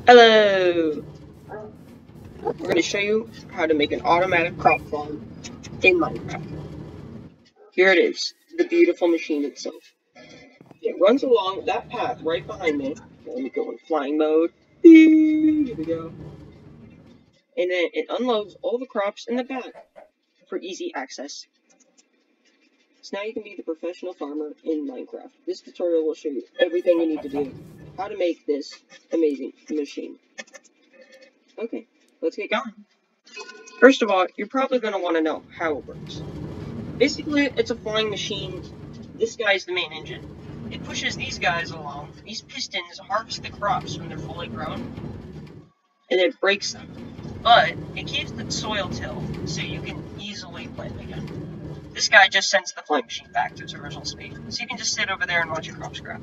Hello! We're going to show you how to make an automatic crop farm in Minecraft. Here it is, the beautiful machine itself. It runs along that path right behind me. Let me go in flying mode. Here we go. And then it unloads all the crops in the back for easy access. So now you can be the professional farmer in Minecraft. This tutorial will show you everything you need to do, how to make this amazing machine. Okay, let's get going. First of all, you're probably going to want to know how it works. Basically, it's a flying machine. This guy's the main engine. It pushes these guys along. These pistons harvest the crops when they're fully grown, and it breaks them. But it keeps the soil tilled, so you can easily plant again. This guy just sends the flying machine back to its original state, so you can just sit over there and watch your crops grow.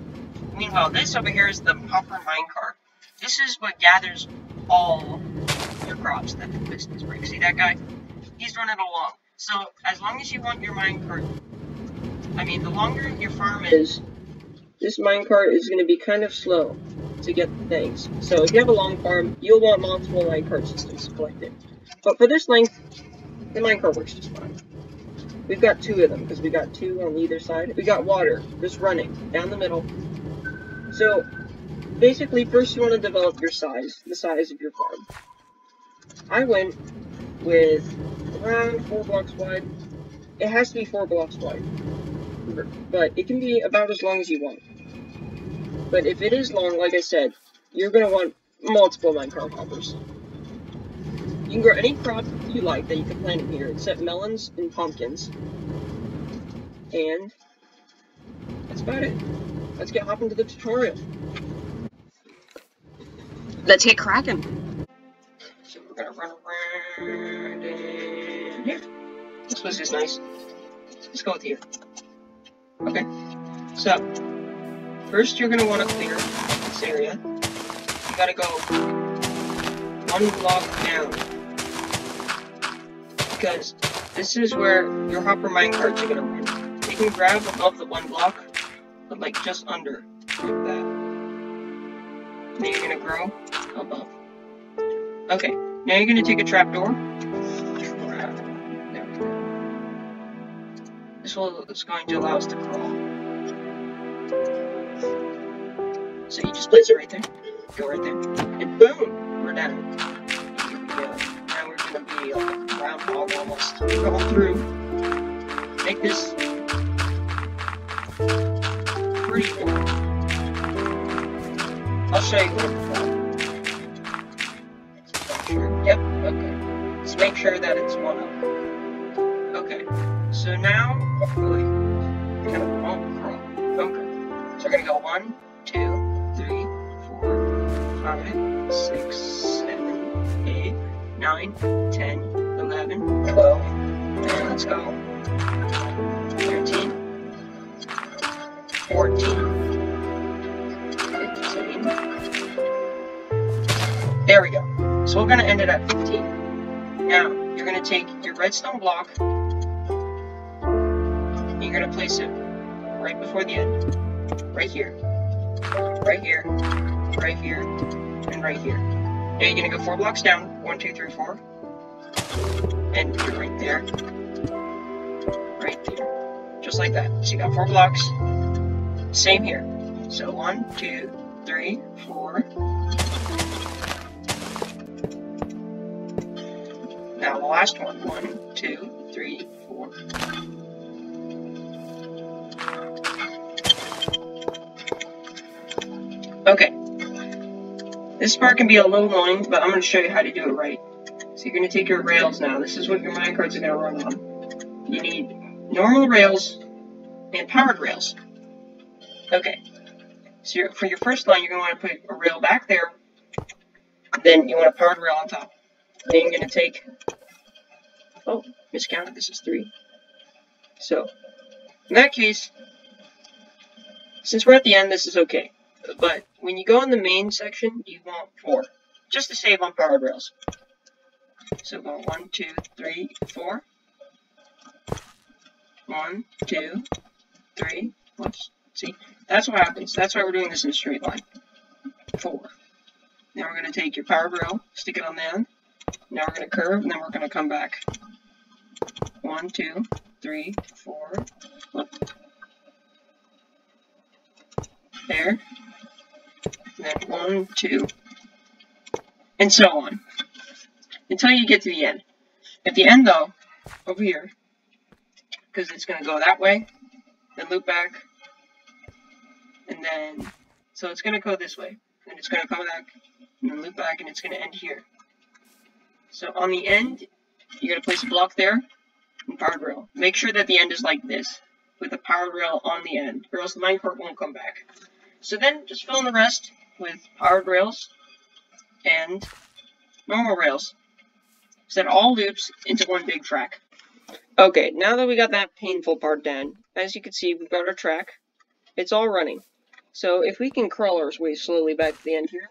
Meanwhile, this over here is the hopper minecart. This is what gathers all your crops that the pistons break. See that guy? He's running along. So, as long as you want your minecart, the longer your farm is, this minecart is going to be kind of slow to get things. So, if you have a long farm, you'll want multiple minecart systems to collect it. But for this length, the minecart works just fine. We've got two of them, because we got two on either side. We got water, just running, down the middle. So, basically, first you want to develop your size, the size of your farm. I went with around 4 blocks wide. It has to be 4 blocks wide, but it can be about as long as you want. But if it is long, like I said, you're going to want multiple minecart hoppers. You can grow any crop you like that you can plant in here, except melons and pumpkins. And that's about it. Let's get hopping to the tutorial. Let's get cracking. So we're going to run around in here. This was just nice. Let's go with here. Okay, so first you're going to want to clear this area. You got to go 1 block down, because this is where your hopper minecarts are going to run. You can grab above the 1 block, but like just under, like that. Then you're going to grow above. Okay, now you're going to take a trapdoor. It's going to allow us to crawl. So you just place it right there, go right there, and boom, we're down. Here we go. Now we're going to be like a groundhog almost. Go through, make this pretty cool. I'll show you what it's about. Sure. Yep, okay. Just make sure that it's 1 up. Okay, so now, kind of won't crawl. Okay, so we're going to go 1, 2, 3, 4, 5, 6, 7, 8, 9, 10, 11, 12, and let's go 13, 14, 15. There we go. So we're going to end it at 15. Now, you're going to take your redstone block, and you're going to place it right before the end. Right here. Right here. Right here. And right here. Now you're going to go 4 blocks down. 1, 2, 3, 4. And you're right there. Right there. Just like that. So you got 4 blocks. Same here. So 1, 2, 3, 4. Now the last one. 1, 2, 3, 4. Okay. This part can be a little annoying, but I'm going to show you how to do it right. So you're going to take your rails now. This is what your minecarts are going to run on. You need normal rails and powered rails. Okay. So for your first line, you're going to want to put a rail back there. Then you want a powered rail on top. Then you're going to take... Oh, miscounted. This is 3. So, in that case, since we're at the end, this is okay. But when you go in the main section, you want 4. Just to save on powered rails. So go 1, 2, 3, 4. 1, 2, 3. Whoops. See, that's what happens. That's why we're doing this in a straight line. 4. Now we're going to take your powered rail, stick it on the end. Now we're going to curve, and then we're going to come back. 1, 2, 3, 4. Whoop. There. And then 1, 2. And so on. Until you get to the end. At the end, though, over here, because it's going to go that way, then loop back, and then, so it's going to go this way, and it's going to come back, and then loop back, and it's going to end here. So on the end, you're going to place a block there, and powered rail. Make sure that the end is like this, with the powered rail on the end, or else the minecart won't come back. So then, just fill in the rest with powered rails, and normal rails. So that all loops into one big track. Okay, now that we got that painful part done, as you can see, we've got our track. It's all running. So if we can crawl our way slowly back to the end here.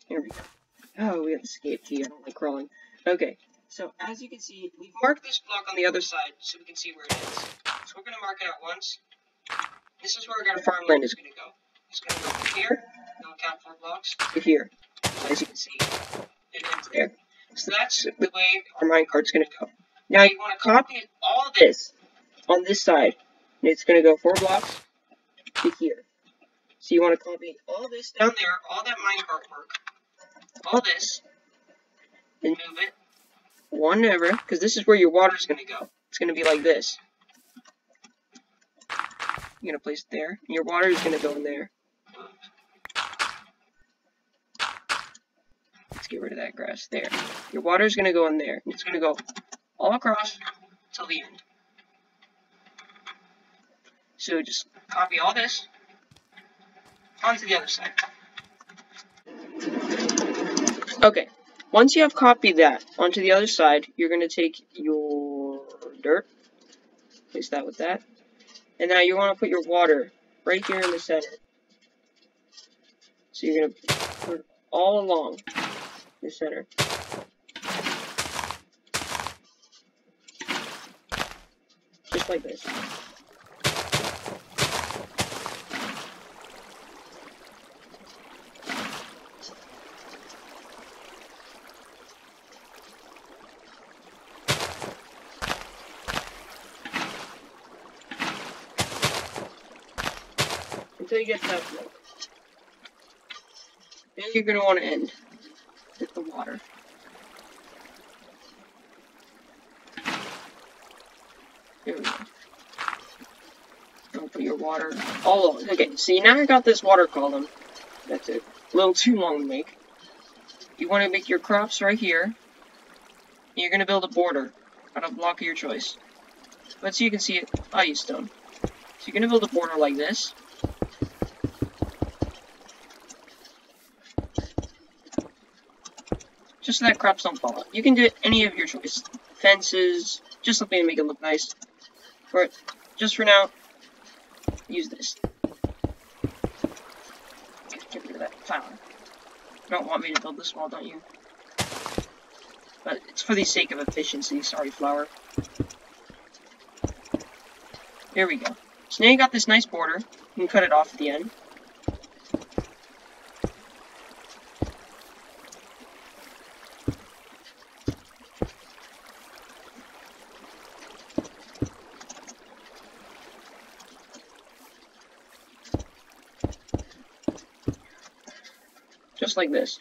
Here we go. Oh, we have the escape key. I don't like crawling. Okay, so as you can see, we've marked this block on the other side so we can see where it is. So we're going to mark it out once. This is where our farmland is going to go. It's going to go from here, it'll count 4 blocks, to here. As you can see, it ends there. So that's the way our minecart's going to go. Now you want to copy all this on this side. And it's going to go 4 blocks to here. So you want to copy all this down there, all that minecart work, all this, and move it one over, because this is where your water's going to go. It's going to be like this. You're going to place it there, and your water is going to go in there. Let's get rid of that grass. There. Your water is going to go in there, and it's going to go all across till the end. So just copy all this onto the other side. Okay, once you have copied that onto the other side, you're going to take your dirt, place that with that, and now you want to put your water right here in the center. So you're going to put it all along the center. Just like this. Until you get to that point. Then you're going to want to end with the water. There we go. Don't put your water all on. Okay, see, now I got this water column. That's it. A little too long to make. You want to make your crops right here. You're going to build a border out of a block of your choice. But so you can see it, I use stone. So you're going to build a border like this. Just so that crops don't fall out. You can do it any of your choice. Fences, just something to make it look nice. But just for now, use this. Get rid of that flower. You don't want me to build this wall, don't you? But it's for the sake of efficiency. Sorry, flower. Here we go. So now you got this nice border. You can cut it off at the end. Just like this.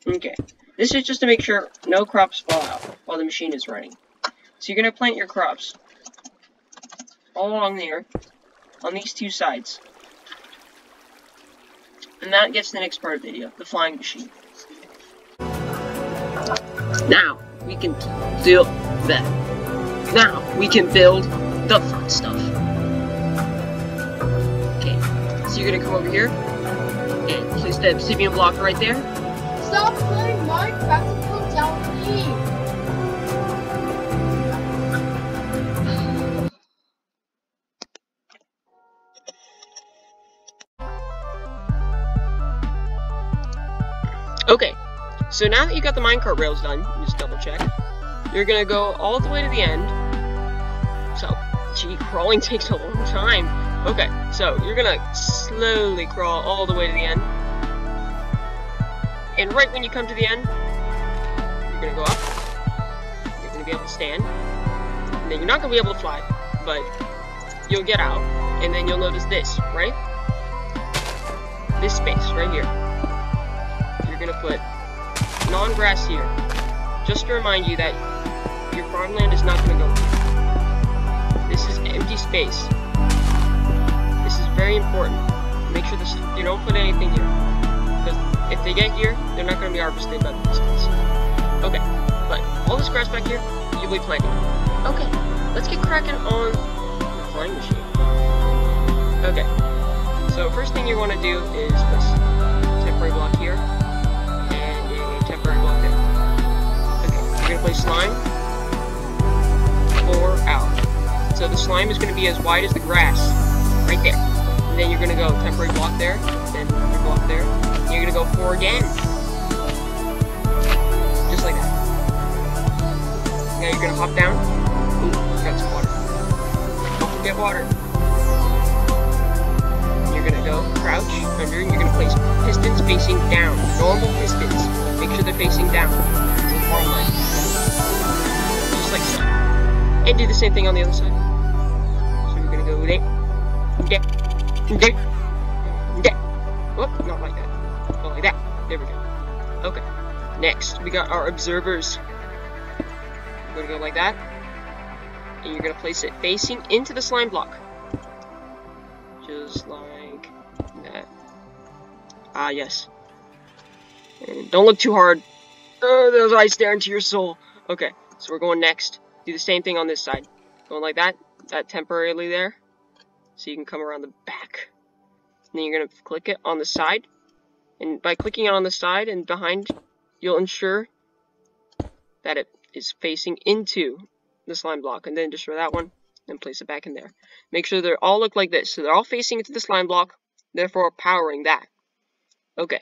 Okay. This is just to make sure no crops fall out while the machine is running. So you're going to plant your crops all along there on these two sides. And that gets the next part of the video, the flying machine. Now we can build that. Now we can build the fun stuff. So you're gonna come over here and place the obsidian block right there. Stop playing Minecraft and come down me. Okay, so now that you got the minecart rails done, just double check. You're gonna go all the way to the end. So Gee, crawling takes a long time. Okay, so you're gonna slowly crawl all the way to the end. And right when you come to the end, you're gonna go up. You're gonna be able to stand. And then you're not gonna be able to fly, but you'll get out. And then you'll notice this, right? This space right here. You're gonna put non-grass here. Just to remind you that your farmland is not gonna go here. This is empty space. This is very important. Make sure this, you don't put anything here. Because if they get here, they're not going to be harvested by the pistons. Okay, but all this grass back here, you'll be planting. Okay, let's get cracking on the flying machine. Okay, so first thing you want to do is place a temporary block here, and a temporary block there. Okay, you're going to place slime 4 out. So the slime is going to be as wide as the grass, right there. And then you're going to go temporary block there, then temporary block there. And you're going to go 4 again. Just like that. Now you're going to hop down. Ooh, got some water. Don't forget water. You're going to go crouch under, and you're going to place pistons facing down. Normal pistons. Make sure they're facing down. It's a farmland. Just like so. And do the same thing on the other side. So you're gonna go there. Whoop, not like that. Not like that. There we go. Okay. Next, we got our observers. We're gonna go like that. And you're gonna place it facing into the slime block. Just like that. Ah, yes. And don't look too hard. Oh, those eyes stare into your soul. Okay, so we're going next. Do the same thing on this side. Going like that temporarily there. So you can come around the back. And then you're going to click it on the side. And by clicking it on the side and behind, you'll ensure that it is facing into the slime block. And then destroy that one and place it back in there. Make sure they all look like this. So they're all facing into the slime block, therefore powering that. Okay.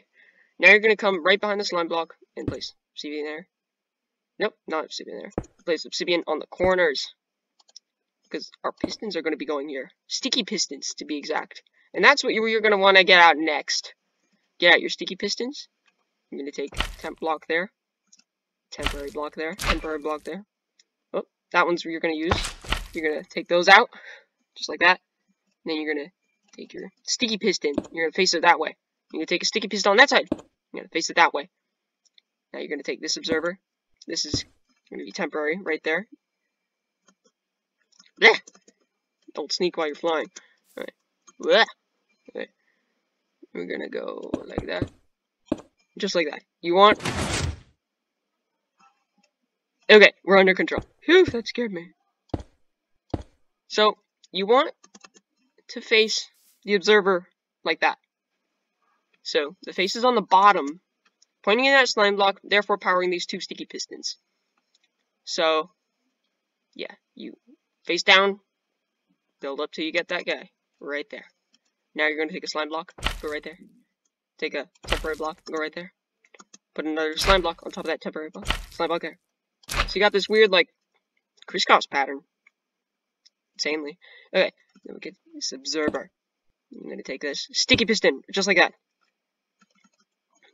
Now you're going to come right behind the slime block and place obsidian there. Nope, not obsidian there. Place obsidian on the corners. Because our pistons are going to be going here. Sticky pistons, to be exact. And that's what you're going to want to get out next. Get out your sticky pistons. I'm going to take temp block there. Temporary block there. Temporary block there. Oh, that one's what you're going to use. You're going to take those out. Just like that. And then you're going to take your sticky piston. You're going to face it that way. You're going to take a sticky piston on that side. You're going to face it that way. Now you're going to take this observer. This is going to be temporary right there. Blech. Don't sneak while you're flying. Alright. Okay. We're going to go like that. Just like that. You want... Okay, we're under control. Phew, that scared me. So, you want to face the observer like that. So, the face is on the bottom, pointing in that slime block, therefore powering these 2 sticky pistons. So, yeah, you face down, build up till you get that guy, right there. Now you're going to take a slime block, go right there. Take a temporary block, go right there. Put another slime block on top of that temporary block, slime block there. So you got this weird, like, crisscross pattern. Insanely. Okay, then we get this observer. I'm going to take this sticky piston, just like that.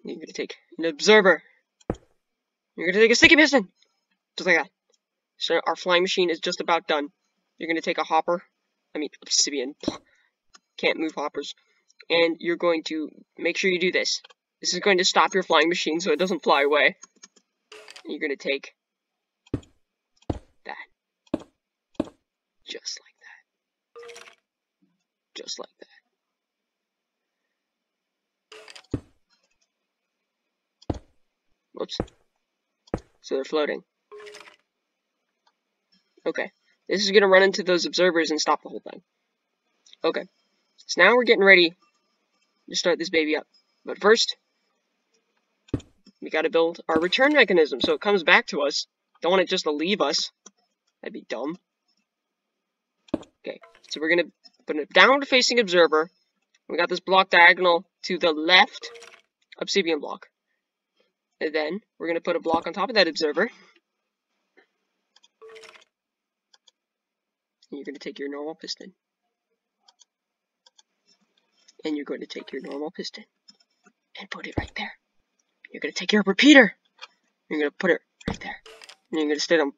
You're going to take an observer. You're going to take a sticky piston, just like that. So our flying machine is just about done. You're going to take a hopper. I mean, obsidian. Can't move hoppers. And you're going to make sure you do this. This is going to stop your flying machine so it doesn't fly away. And you're going to take that. Just like that. Just like that. Whoops. So they're floating. Okay. This is going to run into those observers and stop the whole thing. Okay. So now we're getting ready to start this baby up. But first, we got to build our return mechanism so it comes back to us. Don't want it just to leave us. That'd be dumb. Okay. So we're going to put a downward facing observer. We got this block diagonal to the left obsidian block. And then we're going to put a block on top of that observer. And you're going to take your normal piston. And you're going to take your normal piston and put it right there. You're going to take your repeater. You're going to put it right there. And you're going to stay on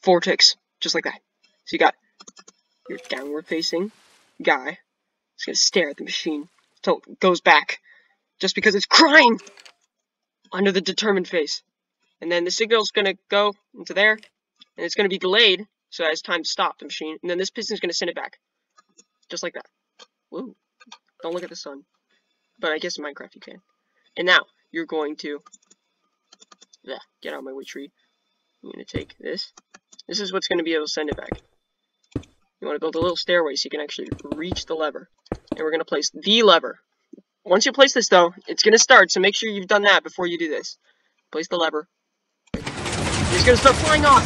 4 ticks, just like that. So you got your downward facing guy. He's going to stare at the machine until it goes back. Just because it's crying! Under the determined face. And then the signal's going to go into there. And it's going to be delayed, so it has time to stop the machine. And then this piston's going to send it back. Just like that. Woo. Don't look at the sun. But I guess in Minecraft you can. And now, you're going to... get out of my way, tree. I'm going to take this. This is what's going to be able to send it back. You want to build a little stairway so you can actually reach the lever. And we're going to place the lever. Once you place this, though, it's going to start, so make sure you've done that before you do this. Place the lever. It's going to start flying off.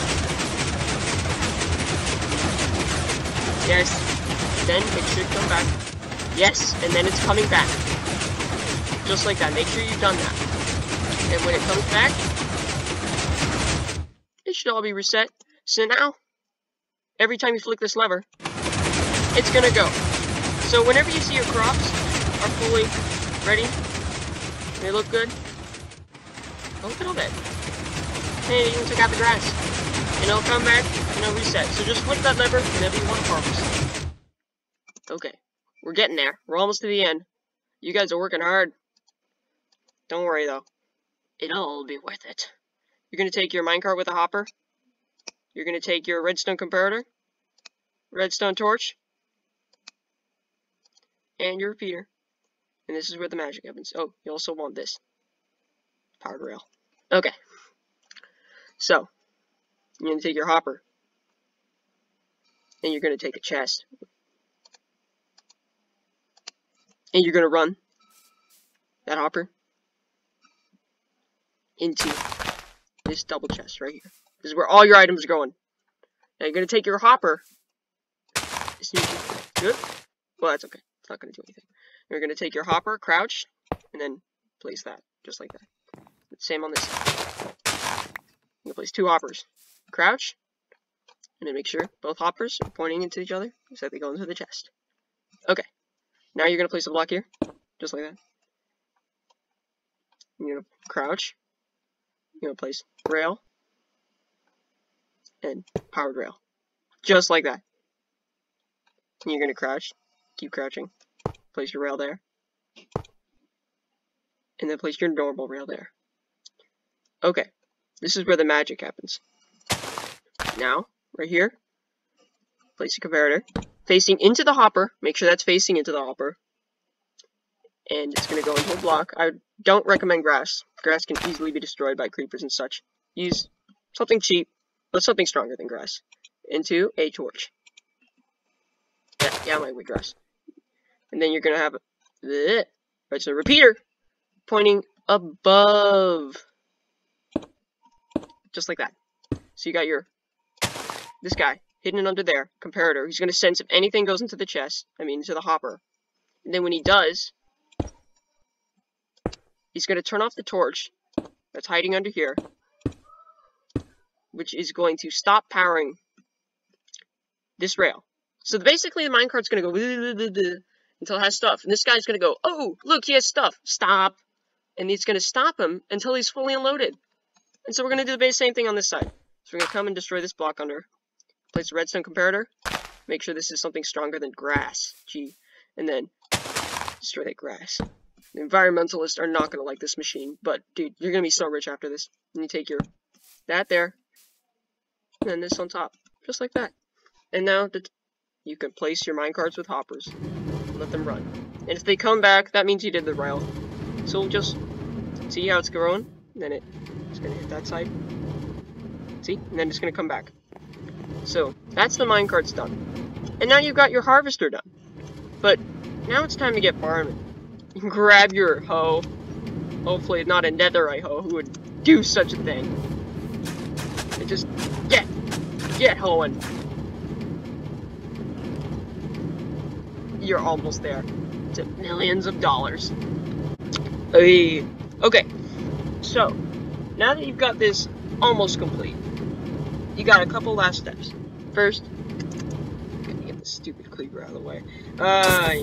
Yes. Then it should come back. Yes, and then it's coming back. Just like that. Make sure you've done that. And when it comes back, it should all be reset. So now, every time you flick this lever, it's gonna go. So whenever you see your crops are fully ready, they look good, oh, look at all that. And it even took out the grass. And it'll come back, and it'll reset. So just flick that lever whenever you want to harvest. Okay, we're getting there. We're almost to the end. You guys are working hard. Don't worry, though. It'll all be worth it. You're going to take your minecart with a hopper. You're going to take your redstone comparator, redstone torch, and your repeater. And this is where the magic happens. Oh, you also want this. Powered rail. Okay. So, you're going to take your hopper. And you're going to take a chest. And you're going to run that hopper into this double chest right here. This is where all your items are going. Now you're going to take your hopper. Good? Well, that's okay. It's not going to do anything. You're going to take your hopper, crouch, and then place that. Just like that. Same on this side. You're going to place 2 hoppers. Crouch. And then make sure both hoppers are pointing into each other so that they go into the chest. Okay. Now you're going to place a block here. Just like that. You're going to crouch. You're going to place rail. And powered rail. Just like that. And you're going to crouch. Keep crouching. Place your rail there. And then place your normal rail there. Okay. This is where the magic happens. Now, right here, place a comparator. Facing into the hopper. Make sure that's facing into the hopper. And it's going to go into a block. I don't recommend grass. Grass can easily be destroyed by creepers and such. Use something cheap, but something stronger than grass. Into a torch. Yeah, my way, grass. And then you're going to have right, so a repeater pointing above. Just like that. So you got this guy hidden under there, comparator. He's going to sense if anything goes into the chest, into the hopper. And then when he does, he's going to turn off the torch that's hiding under here, which is going to stop powering this rail. So basically the minecart's going to go until it has stuff. And this guy's going to go, oh, look, he has stuff. Stop. And he's going to stop him until he's fully unloaded. And so we're going to do the same thing on this side. So we're going to come and destroy this block under. Place a redstone comparator. Make sure this is something stronger than grass. Gee. And then destroy that grass. The environmentalists are not going to like this machine. But, dude, you're going to be so rich after this. And you take that there. And then this on top. Just like that. And now you can place your minecarts with hoppers. And let them run. And if they come back, that means you did the rail. So we'll just see how it's growing. And then it's going to hit that side. See? And then it's going to come back. So, that's the minecarts done. And now you've got your harvester done. But, now it's time to get farming. You can grab your hoe. Hopefully not a netherite hoe who would do such a thing. And just get hoeing. You're almost there. To millions of dollars. Hey. Okay. So, now that you've got this almost complete, you got a couple last steps. First, stupid creeper out of the way. Yeah.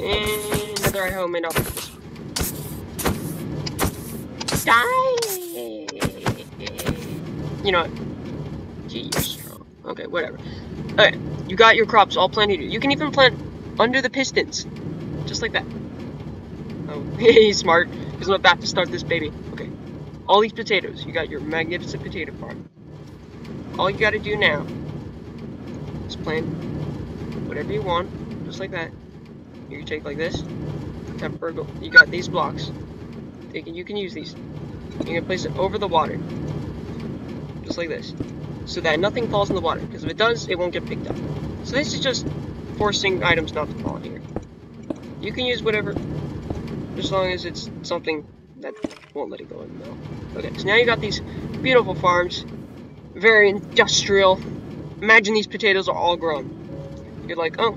And another helmet up. Die! You know what? Gee, you're strong. Okay, whatever. Alright, you got your crops all planted. You can even plant under the pistons. Just like that. Oh, he's smart. Because I'm about to start this baby. Okay. All these potatoes. You got your magnificent potato farm. All you gotta do now is plant whatever you want. Just like that. You can take like this. You got these blocks. You can use these. You can place it over the water. Just like this. So that nothing falls in the water. Because if it does, it won't get picked up. So this is just forcing items not to fall in here. You can use whatever, as long as it's something that won't let it go in the middle. Okay, so now you got these beautiful farms. Very industrial. Imagine these potatoes are all grown. You're like, oh,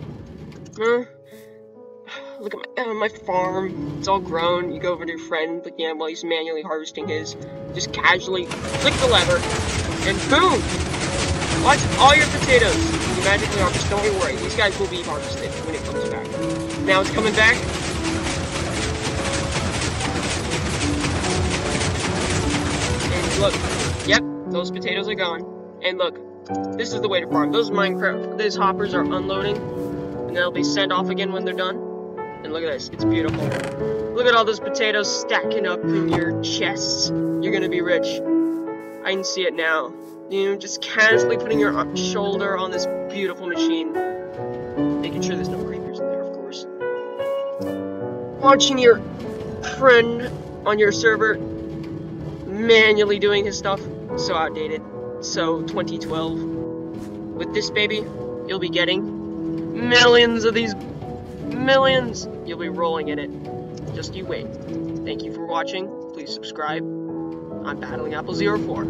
look at my farm. It's all grown. You go over to your friend, looking at him while he's manually harvesting his. Just casually click the lever, and boom! Watch all your potatoes. You magically harvest. Don't even worry. These guys will be harvested when it comes back. Now it's coming back. And look. Yep, those potatoes are gone. And look, this is the way to farm. Those hoppers are unloading, and they'll be sent off again when they're done. And look at this, it's beautiful. Look at all those potatoes stacking up in your chests. You're gonna be rich. I can see it now. You know, just casually putting your shoulder on this beautiful machine. Making sure there's no creepers in there, of course. Watching your friend on your server manually doing his stuff. So outdated. So 2012. With this baby, you'll be getting millions of these. Millions! You'll be rolling in it. Just you wait. Thank you for watching. Please subscribe. I'm Battling Apple 04.